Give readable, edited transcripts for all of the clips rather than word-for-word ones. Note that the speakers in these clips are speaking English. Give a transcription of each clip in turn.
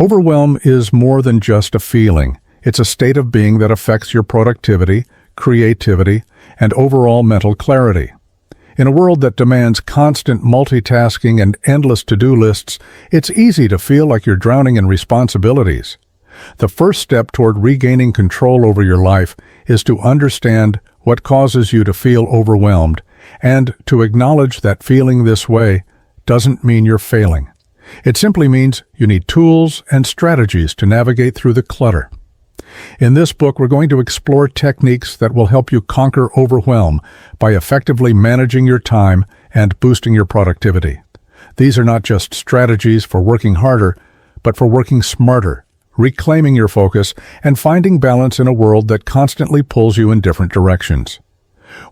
Overwhelm is more than just a feeling. It's a state of being that affects your productivity, creativity, and overall mental clarity. In a world that demands constant multitasking and endless to-do lists, it's easy to feel like you're drowning in responsibilities. The first step toward regaining control over your life is to understand what causes you to feel overwhelmed, and to acknowledge that feeling this way doesn't mean you're failing. It simply means you need tools and strategies to navigate through the clutter. In this book, we're going to explore techniques that will help you conquer overwhelm by effectively managing your time and boosting your productivity. These are not just strategies for working harder, but for working smarter, reclaiming your focus, and finding balance in a world that constantly pulls you in different directions.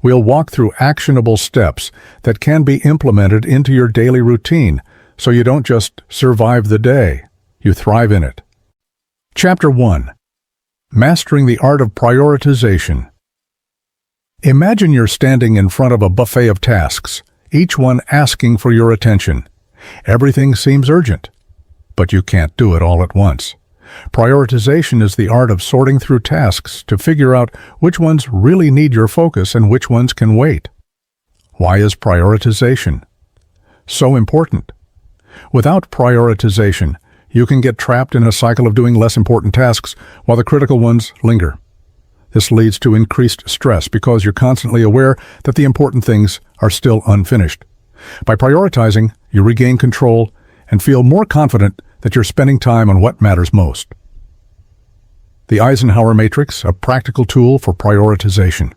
We'll walk through actionable steps that can be implemented into your daily routine, so you don't just survive the day, you thrive in it. Chapter 1. Mastering the Art of Prioritization. Imagine you're standing in front of a buffet of tasks, each one asking for your attention. Everything seems urgent, but you can't do it all at once. Prioritization is the art of sorting through tasks to figure out which ones really need your focus and which ones can wait. Why is prioritization so important? Without prioritization, you can get trapped in a cycle of doing less important tasks while the critical ones linger. This leads to increased stress because you're constantly aware that the important things are still unfinished. By prioritizing, you regain control and feel more confident that you're spending time on what matters most. The Eisenhower Matrix, a practical tool for prioritization.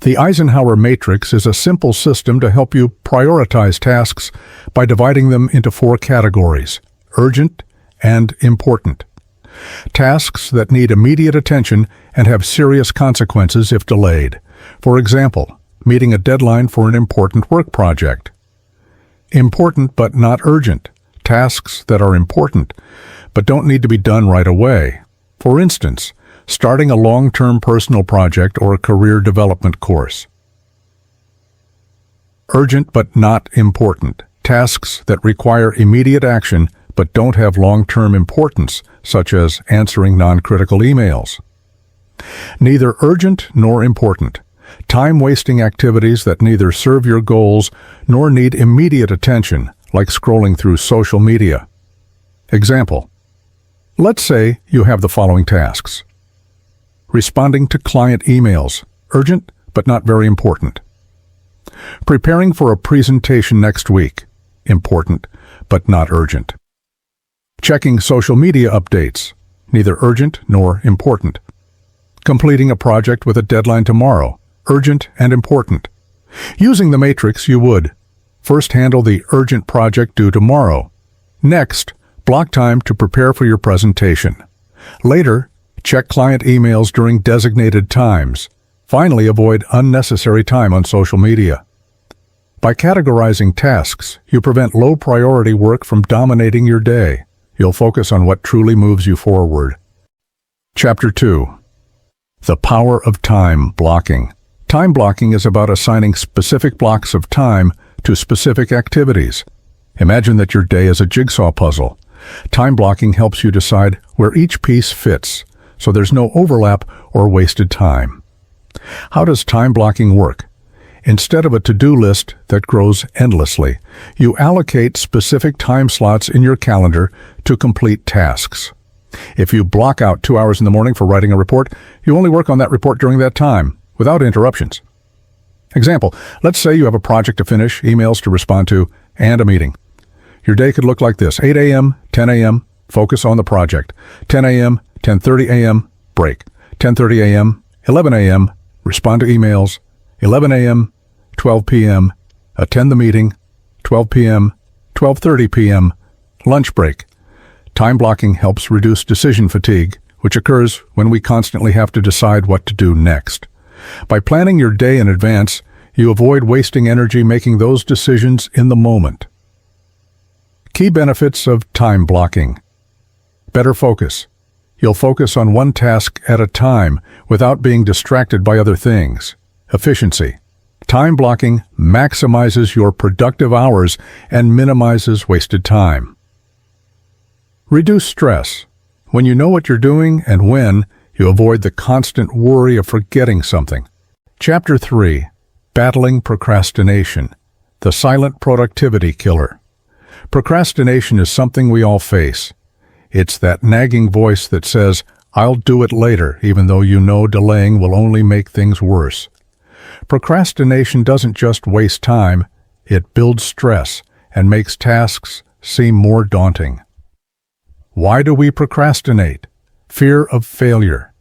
The Eisenhower Matrix is a simple system to help you prioritize tasks by dividing them into 4 categories: urgent and important. Tasks that need immediate attention and have serious consequences if delayed. For example, meeting a deadline for an important work project. Important but not urgent. Tasks that are important but don't need to be done right away. For instance, starting a long-term personal project or a career development course. Urgent but not important. Tasks that require immediate action but don't have long-term importance, such as answering non-critical emails. Neither urgent nor important. Time-wasting activities that neither serve your goals nor need immediate attention, like scrolling through social media. Example: let's say you have the following tasks. Responding to client emails, urgent but not very important. Preparing for a presentation next week, important but not urgent. Checking social media updates, neither urgent nor important. Completing a project with a deadline tomorrow, urgent and important. Using the matrix, you would first handle the urgent project due tomorrow. Next, block time to prepare for your presentation. Later, check client emails during designated times. Finally, avoid unnecessary time on social media. By categorizing tasks, you prevent low-priority work from dominating your day. You'll focus on what truly moves you forward. Chapter 2. The Power of Time Blocking. Time blocking is about assigning specific blocks of time to specific activities. Imagine that your day is a jigsaw puzzle. Time blocking helps you decide where each piece fits, so there's no overlap or wasted time. How does time blocking work? Instead of a to-do list that grows endlessly, you allocate specific time slots in your calendar to complete tasks. If you block out 2 hours in the morning for writing a report, you only work on that report during that time, without interruptions. Example: let's say you have a project to finish, emails to respond to, and a meeting. Your day could look like this: 8 a.m., 10 a.m., focus on the project. 10 a.m., 10:30 a.m., break. 10:30 a.m., 11 a.m., respond to emails. 11 a.m., 12 p.m., attend the meeting. 12 p.m., 12:30 p.m., lunch break. Time blocking helps reduce decision fatigue, which occurs when we constantly have to decide what to do next. By planning your day in advance, you avoid wasting energy making those decisions in the moment. Key benefits of time blocking. Better focus. You'll focus on one task at a time without being distracted by other things. Efficiency. Time blocking maximizes your productive hours and minimizes wasted time. Reduce stress. When you know what you're doing and when, you avoid the constant worry of forgetting something. Chapter 3. Battling Procrastination, the silent productivity killer. Procrastination is something we all face. It's that nagging voice that says, "I'll do it later," even though you know delaying will only make things worse. Procrastination doesn't just waste time, it builds stress and makes tasks seem more daunting. Why do we procrastinate? Fear of failure.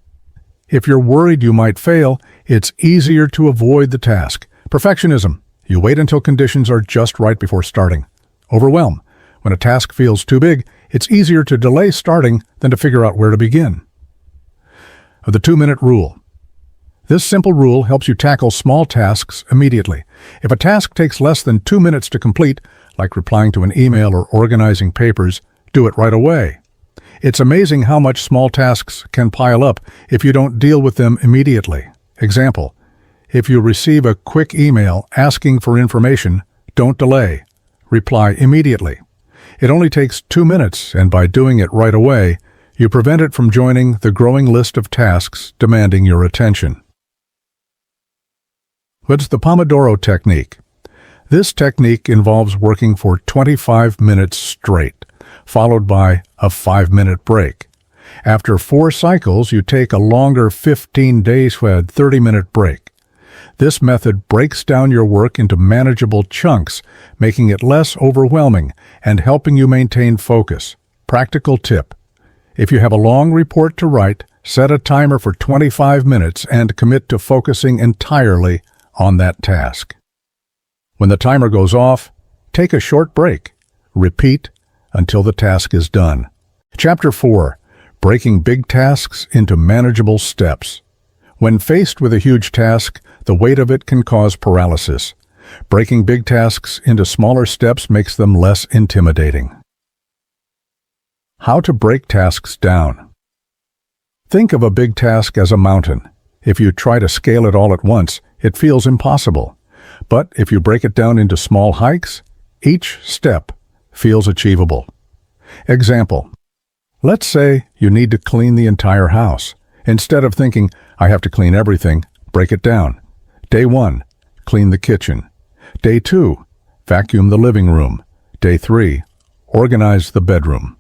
If you're worried you might fail, it's easier to avoid the task. Perfectionism. You wait until conditions are just right before starting. Overwhelm. When a task feels too big, it's easier to delay starting than to figure out where to begin. The 2-minute rule. This simple rule helps you tackle small tasks immediately. If a task takes less than 2 minutes to complete, like replying to an email or organizing papers, do it right away. It's amazing how much small tasks can pile up if you don't deal with them immediately. Example, if you receive a quick email asking for information, don't delay. Reply immediately. It only takes 2 minutes, and by doing it right away, you prevent it from joining the growing list of tasks demanding your attention. What's the Pomodoro technique? This technique involves working for 25 minutes straight, followed by a 5-minute break. After 4 cycles, you take a longer 15-day 30-minute break. This method breaks down your work into manageable chunks, making it less overwhelming and helping you maintain focus. Practical tip. If you have a long report to write, set a timer for 25 minutes and commit to focusing entirely on that task. When the timer goes off, take a short break. Repeat until the task is done. Chapter 4. Breaking big tasks into manageable steps. When faced with a huge task, the weight of it can cause paralysis. Breaking big tasks into smaller steps makes them less intimidating. How to break tasks down. Think of a big task as a mountain. If you try to scale it all at once, it feels impossible. But if you break it down into small hikes, each step feels achievable. Example. Let's say you need to clean the entire house. Instead of thinking, "I have to clean everything," break it down. Day 1, clean the kitchen. Day 2, vacuum the living room. Day 3, organize the bedroom.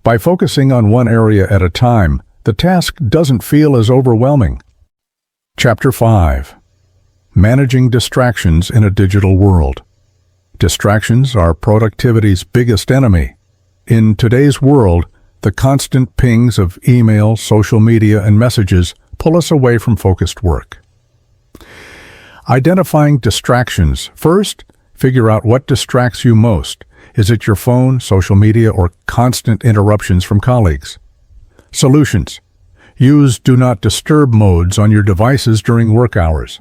By focusing on one area at a time, the task doesn't feel as overwhelming. Chapter 5. Managing distractions in a digital world. Distractions are productivity's biggest enemy. In today's world, the constant pings of email, social media, and messages pull us away from focused work. Identifying distractions. First, figure out what distracts you most. Is it your phone, social media, or constant interruptions from colleagues? Solutions. Use Do Not Disturb modes on your devices during work hours.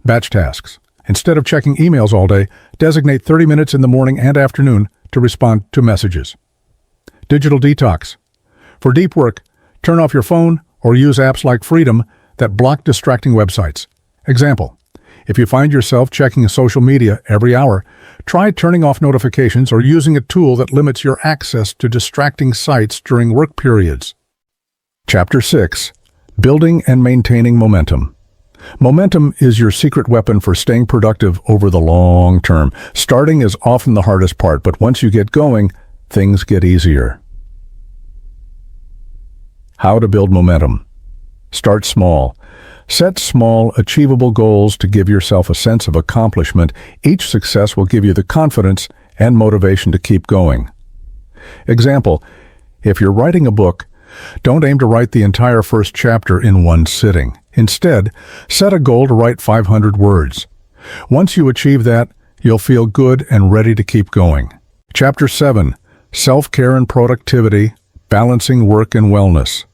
Batch tasks. Instead of checking emails all day, designate 30 minutes in the morning and afternoon to respond to messages. Digital detox. For deep work, turn off your phone or use apps like Freedom that block distracting websites. Example. If you find yourself checking social media every hour, try turning off notifications or using a tool that limits your access to distracting sites during work periods. Chapter 6. Building and maintaining momentum. Momentum is your secret weapon for staying productive over the long term. Starting is often the hardest part, but once you get going, things get easier. How to build momentum. Start small. Set small, achievable goals to give yourself a sense of accomplishment. Each success will give you the confidence and motivation to keep going. Example, if you're writing a book, don't aim to write the entire first chapter in one sitting. Instead, set a goal to write 500 words. Once you achieve that, you'll feel good and ready to keep going. Chapter 7. Self-care and productivity, balancing work and wellness.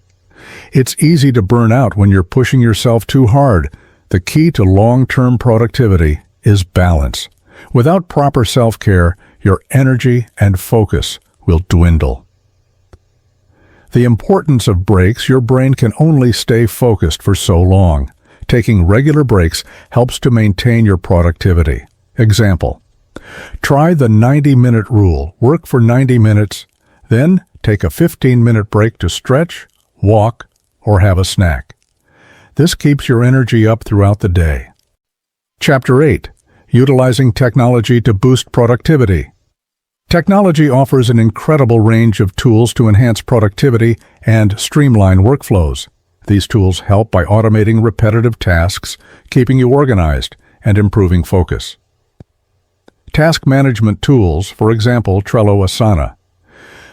It's easy to burn out when you're pushing yourself too hard. The key to long-term productivity is balance. Without proper self-care, your energy and focus will dwindle. The importance of breaks. Your brain can only stay focused for so long. Taking regular breaks helps to maintain your productivity. Example. Try the 90-minute rule. Work for 90 minutes, then take a 15-minute break to stretch, walk, or have a snack. This keeps your energy up throughout the day. Chapter 8. Utilizing technology to boost productivity. Technology offers an incredible range of tools to enhance productivity and streamline workflows. These tools help by automating repetitive tasks, keeping you organized, and improving focus. Task management tools, for example, Trello, Asana.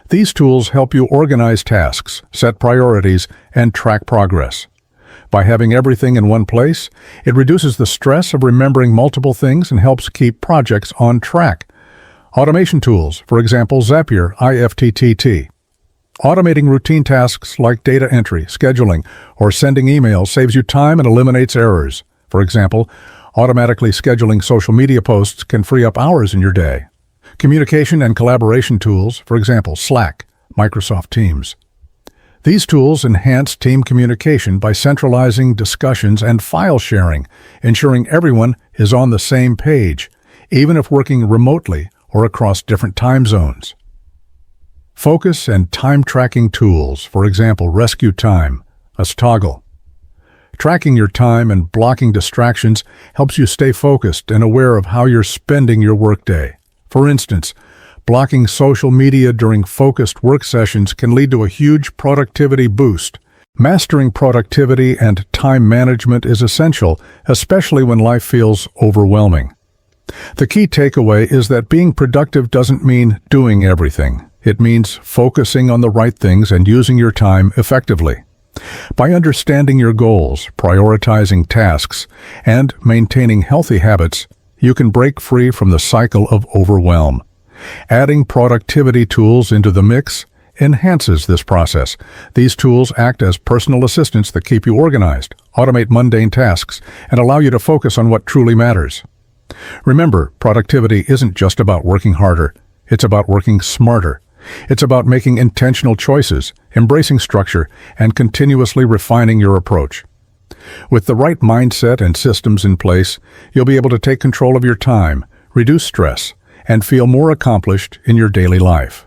These tools help you organize tasks, set priorities, and track progress. By having everything in one place, it reduces the stress of remembering multiple things and helps keep projects on track. Automation tools, for example, Zapier, IFTTT. Automating routine tasks like data entry, scheduling, or sending emails saves you time and eliminates errors. For example, automatically scheduling social media posts can free up hours in your day. Communication and collaboration tools, for example, Slack, Microsoft Teams. These tools enhance team communication by centralizing discussions and file sharing, ensuring everyone is on the same page, even if working remotely or across different time zones. Focus and time tracking tools, for example, Rescue Time, Toggle. Tracking your time and blocking distractions helps you stay focused and aware of how you're spending your workday. For instance, blocking social media during focused work sessions can lead to a huge productivity boost. Mastering productivity and time management is essential, especially when life feels overwhelming. The key takeaway is that being productive doesn't mean doing everything. It means focusing on the right things and using your time effectively. By understanding your goals, prioritizing tasks, and maintaining healthy habits, you can break free from the cycle of overwhelm. Adding productivity tools into the mix enhances this process. These tools act as personal assistants that keep you organized, automate mundane tasks, and allow you to focus on what truly matters. Remember, productivity isn't just about working harder. It's about working smarter. It's about making intentional choices, embracing structure, and continuously refining your approach. With the right mindset and systems in place, you'll be able to take control of your time, reduce stress, and feel more accomplished in your daily life.